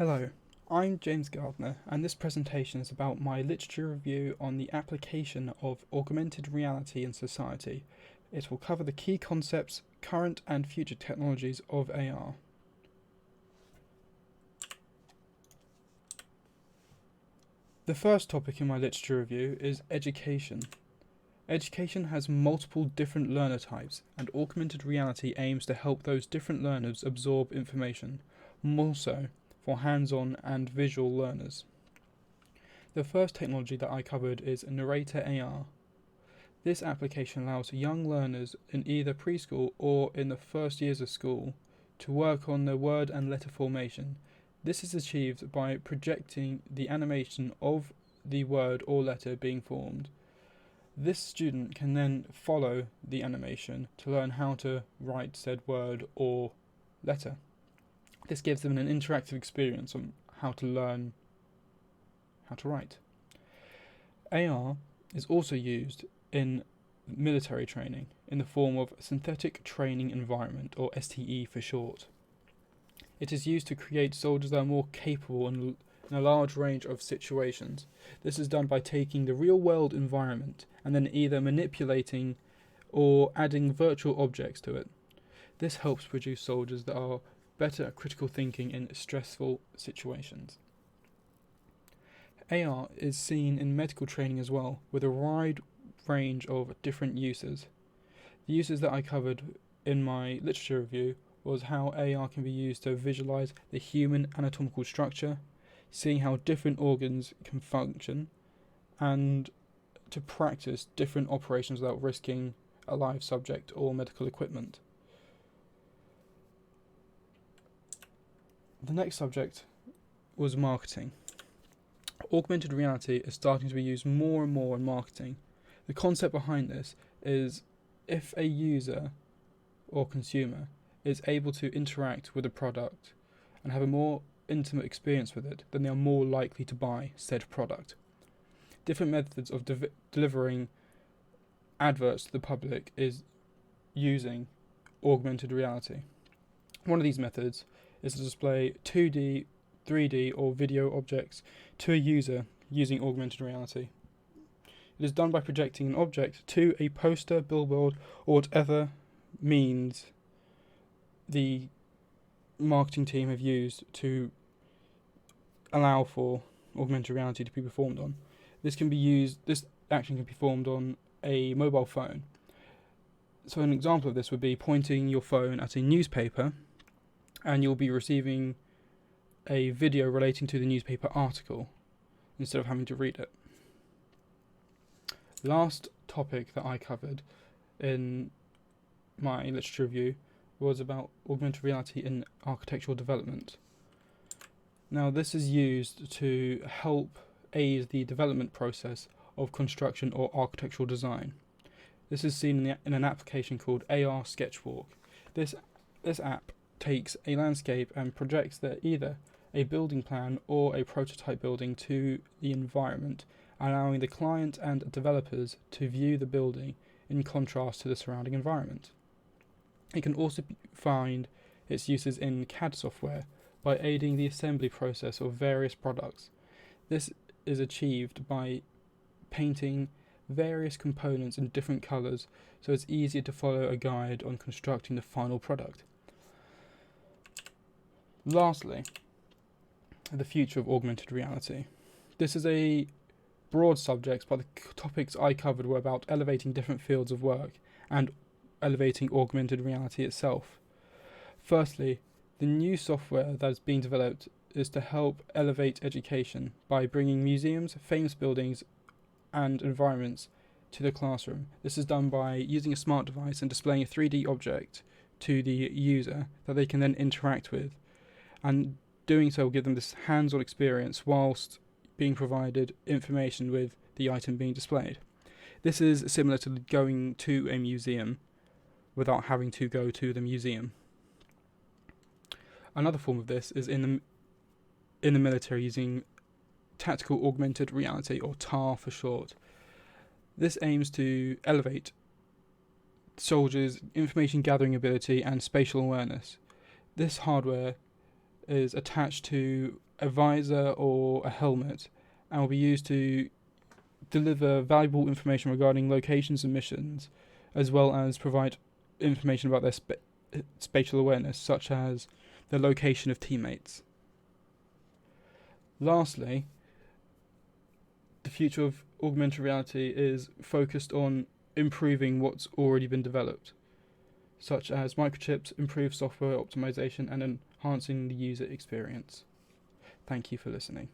Hello, I'm James Gardiner, and this presentation is about my literature review on the application of augmented reality in society. It will cover the key concepts, current and future technologies of AR. The first topic in my literature review is education. Education has multiple different learner types, and augmented reality aims to help those different learners absorb information, more so for hands-on and visual learners. The first technology that I covered is Narrator AR. This application allows young learners in either preschool or in the first years of school to work on their word and letter formation. This is achieved by projecting the animation of the word or letter being formed. This student can then follow the animation to learn how to write said word or letter. This gives them an interactive experience on how to learn how to write. AR is also used in military training in the form of Synthetic Training Environment, or STE for short. It is used to create soldiers that are more capable in a large range of situations. This is done by taking the real-world environment and then either manipulating or adding virtual objects to it. This helps produce soldiers that are better at critical thinking in stressful situations. AR is seen in medical training as well, with a wide range of different uses. The uses that I covered in my literature review was how AR can be used to visualize the human anatomical structure, seeing how different organs can function, and to practice different operations without risking a live subject or medical equipment. The next subject was marketing. Augmented reality is starting to be used more and more in marketing. The concept behind this is if a user or consumer is able to interact with a product and have a more intimate experience with it, then they are more likely to buy said product. Different methods of delivering adverts to the public is using augmented reality. One of these methods is to display 2D, 3D or video objects to a user using augmented reality. It is done by projecting an object to a poster, billboard or whatever means the marketing team have used to allow for augmented reality to be performed on. This action can be performed on a mobile phone. So an example of this would be pointing your phone at a newspaper and you'll be receiving a video relating to the newspaper article instead of having to read it. Last topic that I covered in my literature review was about augmented reality in architectural development. Now, this is used to help aid the development process of construction or architectural design. This is seen in an application called AR Sketchwalk. This app takes a landscape and projects either a building plan or a prototype building to the environment, allowing the client and developers to view the building in contrast to the surrounding environment. It can also find its uses in CAD software by aiding the assembly process of various products. This is achieved by painting various components in different colours so it's easier to follow a guide on constructing the final product. Lastly, the future of augmented reality. This is a broad subject, but the topics I covered were about elevating different fields of work and elevating augmented reality itself. Firstly, the new software that is being developed is to help elevate education by bringing museums, famous buildings and environments to the classroom. This is done by using a smart device and displaying a 3D object to the user that they can then interact with, and doing so will give them this hands-on experience whilst being provided information with the item being displayed. This is similar to going to a museum without having to go to the museum. Another form of this is in the military using tactical augmented reality, or TAR for short. This aims to elevate soldiers' information gathering ability and spatial awareness. This hardware is attached to a visor or a helmet and will be used to deliver valuable information regarding locations and missions, as well as provide information about their spatial awareness, such as the location of teammates. Lastly, the future of augmented reality is focused on improving what's already been developed, such as microchips, improved software optimization, and enhancing the user experience. Thank you for listening.